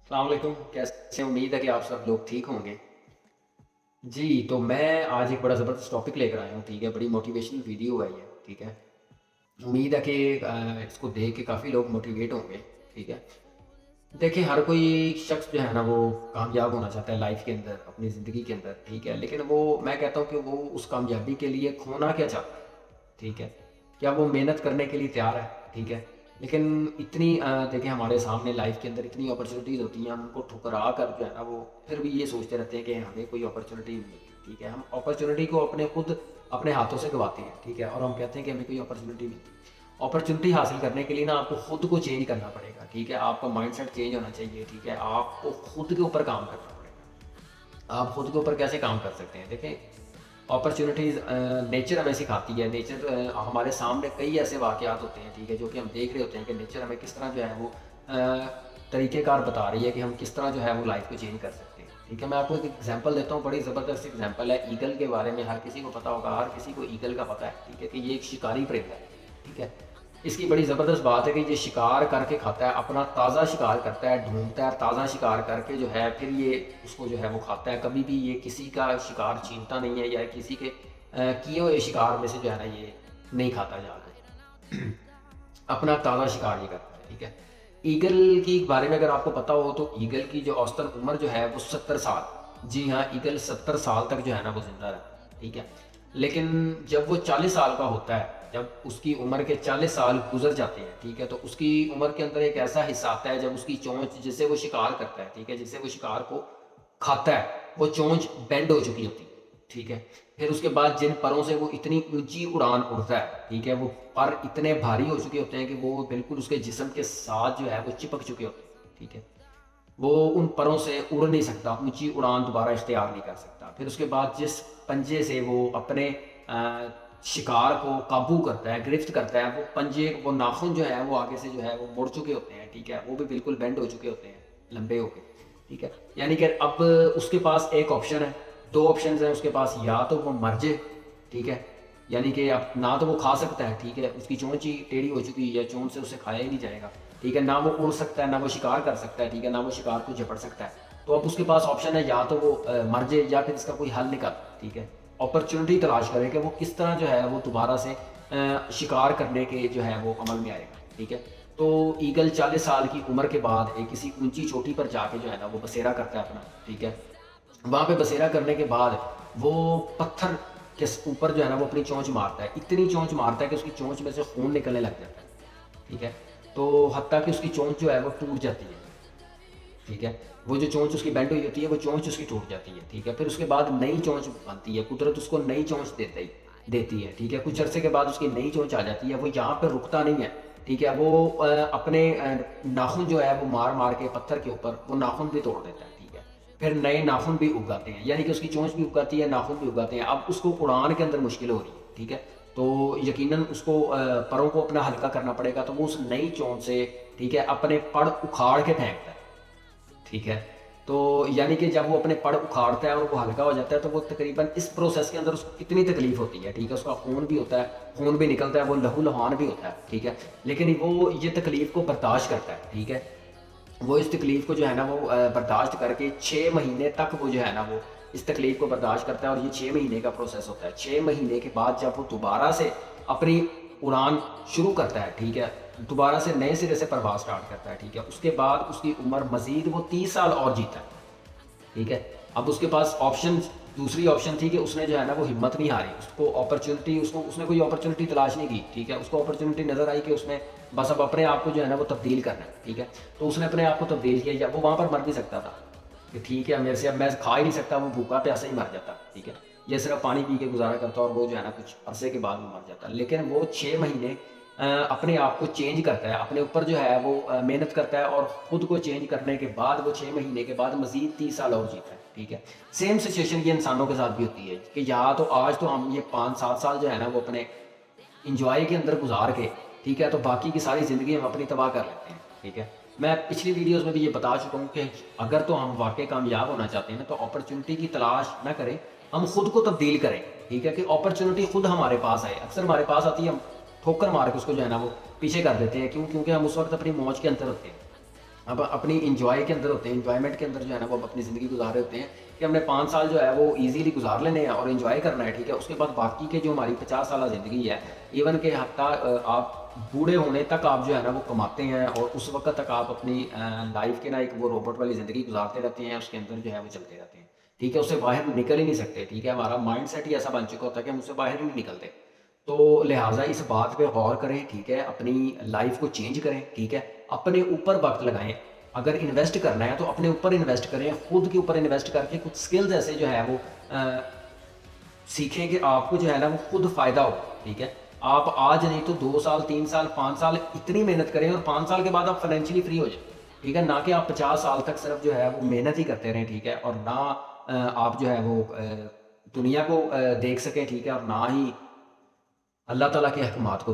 السلام علیکم، کیسے ہیں؟ امید ہے کہ آپ سب لوگ ٹھیک ہوں گے۔ جی تو میں آج ایک بڑا زبردست ٹاپک لے کر آیا ہوں، ٹھیک ہے، بڑی موٹیویشنل ویڈیو ہے یہ، ٹھیک ہے۔ امید ہے کہ اس کو دیکھ کے کافی لوگ موٹیویٹ ہوں گے، ٹھیک ہے۔ دیکھیں، ہر کوئی شخص جو ہے نا وہ کامیاب ہونا چاہتا ہے لائف کے اندر، اپنی زندگی کے اندر، ٹھیک ہے، لیکن وہ میں کہتا ہوں کہ وہ اس کامیابی کے لیے کھونا کیا چاہتا ہے، ٹھیک ہے، کیا وہ محنت کرنے کے لیے تیار ہے، ٹھیک ہے۔ لیکن اتنی دیکھیں ہمارے سامنے لائف کے اندر اتنی اپرچونیٹیز ہوتی ہیں، ہم ان کو ٹھکرا کر جو ہے نا وہ پھر بھی یہ سوچتے رہتے ہیں کہ ہمیں کوئی اپرچونیٹی نہیں ملتی، ٹھیک ہے۔ ہم اپرچونیٹی کو خود اپنے ہاتھوں سے گواتے ہیں، ٹھیک ہے، اور ہم کہتے ہیں کہ ہمیں کوئی اپرچونیٹی ملتی۔ اپرچونیٹی حاصل کرنے کے لیے نا آپ کو خود کو چینج کرنا پڑے گا، ٹھیک ہے، آپ کا مائنڈ سیٹ چینج ہونا چاہیے، ٹھیک ہے، آپ کو خود کے اوپر کام کرنا پڑے گا۔ آپ خود کے اوپر کیسے کام کر سکتے ہیں؟ دیکھیں، اپرچونیٹیز نیچر ہمیں سکھاتی ہے، نیچر ہمارے سامنے کئی ایسے واقعات ہوتے ہیں، ٹھیک ہے، جو کہ ہم دیکھ رہے ہوتے ہیں کہ نیچر ہمیں کس طرح جو ہے وہ طریقہ کار بتا رہی ہے کہ ہم کس طرح جو ہے وہ لائف کو چینج کر سکتے ہیں، ٹھیک ہے۔ میں آپ کو ایک ایگزامپل دیتا ہوں، بڑی زبردست ایگزامپل ہے ایگل کے بارے میں، ہر کسی کو پتا ہوگا، ہر کسی کو ایگل کا پتہ ہے، ٹھیک ہے، کہ یہ ایک شکاری پرندہ ہے، ٹھیک ہے۔ اس کی بڑی زبردست بات ہے کہ یہ شکار کر کے کھاتا ہے، اپنا تازہ شکار کرتا ہے، ڈھونڈتا ہے، اور تازہ شکار کر کے جو ہے پھر یہ اس کو جو ہے وہ کھاتا ہے، کبھی بھی یہ کسی کا شکار چھینتا نہیں ہے، یا کسی کے کیے ہوئے شکار میں سے جو ہے نا یہ نہیں کھاتا جا کے اپنا تازہ شکار یہ کرتا ہے، ٹھیک ہے۔ ایگل کی بارے میں اگر آپ کو پتا ہو تو ایگل کی جو اوسطن عمر جو ہے وہ 70 سال، جی ہاں، ایگل 70 سال تک جو ہے نا وہ زندہ رہتا ہے، ٹھیک ہے۔ لیکن جب وہ 40 سال کا ہوتا ہے، جب اس کی عمر کے 40 سال گزر جاتے ہیں، ٹھیک ہے، تو اس کی عمر کے اندر ایک ایسا حصہ آتا ہے جب اس کی چونچ جس سے وہ شکار کرتا ہے، ٹھیک ہے، جس سے وہ شکار کو کھاتا ہے، وہ چونچ بینڈ ہو چکی ہوتی ہے، ٹھیک ہے۔ پھر اس کے بعد جن پروں سے وہ اتنی اونچی اڑان اڑتا ہے، ٹھیک ہے، وہ پر اتنے بھاری ہو چکے ہوتے ہیں کہ وہ بالکل اس کے جسم کے ساتھ جو ہے وہ چپک چکے ہوتے ہیں، ٹھیک ہے۔ وہ ان پروں سے اڑ نہیں سکتا، اونچی اڑان دوبارہ اختیار نہیں کر سکتا۔ پھر اس کے بعد جس پنجے سے وہ اپنے شکار کو قابو کرتا ہے، گرفت کرتا ہے، وہ پنجے، وہ ناخن جو ہے وہ آگے سے جو ہے وہ مڑ چکے ہوتے ہیں، ٹھیک ہے، وہ بھی بالکل بینڈ ہو چکے ہوتے ہیں، لمبے ہو کے، ٹھیک ہے۔ یعنی کہ اب اس کے پاس ایک آپشن ہے، دو آپشنز ہیں اس کے پاس، یا تو وہ مر جائے، ٹھیک ہے، یعنی کہ اب نہ تو وہ کھا سکتا ہے، ٹھیک ہے، اس کی چونچ ہی ٹیڑھی ہو چکی ہے، چونچ سے اسے کھایا ہی نہیں جائے گا، ٹھیک ہے، نہ وہ اڑ سکتا ہے، نہ وہ شکار کر سکتا ہے، ٹھیک ہے، نہ وہ شکار کو جھپٹ سکتا ہے۔ تو اب اس کے پاس آپشن ہے، یا تو وہ مر جائے یا پھر اس کا کوئی حل نکال، ٹھیک ہے، اپرچونیٹی تلاش کرے کہ وہ کس طرح جو ہے وہ دوبارہ سے شکار کرنے کے جو ہے وہ عمل میں آئے گا، ٹھیک ہے۔ تو ایگل 40 سال کی عمر کے بعد ایک کسی اونچی چوٹی پر جا کے جو ہے نا وہ بسیرا کرتا ہے اپنا، ٹھیک ہے۔ وہاں پہ بسیرا کرنے کے بعد وہ پتھر کے اوپر جو ہے نا وہ اپنی چونچ مارتا ہے، اتنی چونچ مارتا ہے کہ اس کی چونچ میں سے خون نکلنے لگ جاتا ہے، ٹھیک ہے۔ تو حتیٰ کہ اس کی چونچ جو ہے وہ ٹوٹ جاتی ہے، ٹھیک ہے، وہ جو چونچ اس کی بینڈ ہوئی ہوتی ہے وہ چونچ اس کی ٹوٹ جاتی ہے، ٹھیک ہے۔ پھر اس کے بعد نئی چونچ بنتی ہے، قدرت اس کو نئی چونچ دیتی ہے، ٹھیک ہے۔ کچھ عرصے کے بعد اس کی نئی چونچ آ جاتی ہے، وہ یہاں پہ رکتا نہیں ہے، ٹھیک ہے، وہ اپنے ناخن جو ہے وہ مار مار کے پتھر کے اوپر وہ ناخن بھی توڑ دیتا ہے، ٹھیک ہے۔ پھر نئے ناخن بھی اگاتے ہیں، یعنی کہ اس کی چونچ بھی اگاتی ہے، ناخن بھی اگاتے ہیں۔ اب اس کو اڑان کے اندر مشکل ہو رہی ہے، ٹھیک ہے، تو یقیناً اس کو پروں کو اپنا ہلکا کرنا پڑے گا، تو وہ اس نئی چونچ سے، ٹھیک ہے، اپنے پڑ اکھاڑ کے پھینکتا ہے، ٹھیک ہے۔ تو یعنی کہ جب وہ اپنے پڑ اکھاڑتا ہے اور وہ ہلکا ہو جاتا ہے، تو وہ تقریباً اس پروسیس کے اندر اس کو کتنی تکلیف ہوتی ہے، ٹھیک ہے، اس کا خون بھی ہوتا ہے، خون بھی نکلتا ہے، وہ لہو لہان بھی ہوتا ہے، ٹھیک ہے، لیکن وہ یہ تکلیف کو برداشت کرتا ہے، ٹھیک ہے۔ وہ اس تکلیف کو جو ہے نا وہ برداشت کر کے 6 مہینے تک وہ جو ہے نا وہ اس تکلیف کو برداشت کرتا ہے، اور یہ 6 مہینے کا پروسیس ہوتا ہے۔ 6 مہینے کے بعد جب وہ دوبارہ سے اپنی اڑان شروع کرتا ہے، ٹھیک ہے، دوبارہ سے نئے سرے سے پرواز سٹارٹ کرتا ہے، ٹھیک ہے، اس کے بعد اس کی عمر مزید وہ 30 سال اور جیتا ہے، ٹھیک ہے۔ اب اس کے پاس دوسری آپشن تھی کہ اس نے جو ہے نا وہ ہمت نہیں ہاری، اس کو اپرچونٹی، اس نے کوئی اپرچونٹی تلاش نہیں کی، ٹھیک ہے، اس کو اپرچونٹی نظر آئی کہ اس نے بس اب اپنے آپ کو جو ہے نا وہ تبدیل کرنا ہے، ٹھیک ہے، تو اس نے اپنے آپ کو تبدیل کیا، یا وہ وہاں پر مر بھی سکتا تھا کہ ٹھیک ہے میرے سے اب میں کھا ہی نہیں سکتا، وہ بھوکا پیاسا ہی مر جاتا، ٹھیک ہے، یہ صرف پانی پی کے گزارا کرتا اور وہ جو ہے نا کچھ عرصے کے بعد وہ مر جاتا، لیکن وہ 6 مہینے اپنے آپ کو چینج کرتا ہے، اپنے اوپر جو ہے وہ محنت کرتا ہے، اور خود کو چینج کرنے کے بعد وہ 6 مہینے کے بعد مزید 30 سال اور جیتا ہے، ٹھیک ہے۔ سیم سچویشن یہ انسانوں کے ساتھ بھی ہوتی ہے کہ یا تو آج تو ہم یہ 5-7 سال جو ہے نا وہ اپنے انجوائے کے اندر گزار کے، ٹھیک ہے، تو باقی کی ساری زندگی ہم اپنی تباہ کر لیتے ہیں، ٹھیک ہے۔ میں پچھلی ویڈیوز میں بھی یہ بتا چکا ہوں کہ اگر تو ہم واقعی کامیاب ہونا چاہتے ہیں نا تو اپرچونٹی کی تلاش نہ کریں، ہم خود کو تبدیل کریں، ٹھیک ہے، کہ اپرچونٹی خود ہمارے پاس آئے، اکثر ہمارے پاس آتی ہے، ہم ٹھوکر مار کے اس کو جو ہے نا وہ پیچھے کر دیتے ہیں، کیوں؟ کیونکہ ہم اس وقت اپنی موج کے اندر ہوتے ہیں، اب اپنی انجوائے کے اندر ہوتے ہیں، انجوائمنٹ کے اندر جو ہے نا وہ اپنی زندگی گزار رہے ہوتے ہیں کہ ہم نے 5 سال جو ہے وہ ایزیلی گزار لینے ہیں اور انجوائے کرنا ہے، ٹھیک ہے. اس کے بعد باقی کے جو ہماری 50 سالہ زندگی ہے، ایون کہ حتیٰ آپ بوڑھے ہونے تک آپ جو ہے نا وہ کماتے ہیں، اور اس وقت تک آپ اپنی لائف کے نا ایک وہ روبوٹ والی زندگی گزارتے رہتے ہیں، اس کے اندر جو ہے وہ چلتے رہتے ہیں، ٹھیک ہے. اس سے باہر نکل ہی نہیں سکتے، ٹھیک ہے. ہمارا مائنڈ سیٹ ہی ایسا بن چکا ہوتا ہے کہ ہم اس سے باہر ہی نہیں نکلتے. تو لہٰذا اس بات پہ غور کریں، ٹھیک ہے. اپنی لائف کو چینج کریں، ٹھیک ہے. اپنے اوپر وقت لگائیں. اگر انویسٹ کرنا ہے تو اپنے اوپر انویسٹ کریں، خود کے اوپر انویسٹ کر کے کچھ سکلز ایسے جو ہے وہ سیکھیں کہ آپ کو جو ہے نا وہ خود فائدہ ہو، ٹھیک ہے. آپ آج نہیں تو 2 سال 3 سال 5 سال اتنی محنت کریں اور 5 سال کے بعد آپ فائنینشلی فری ہو جائیں، ٹھیک ہے. نہ کہ آپ 50 سال تک صرف جو ہے وہ محنت ہی کرتے رہیں، ٹھیک ہے. اور نہ آپ جو ہے وہ دنیا کو دیکھ سکیں، ٹھیک ہے. اور نہ ہی اللہ تعالیٰ کے احکامات کو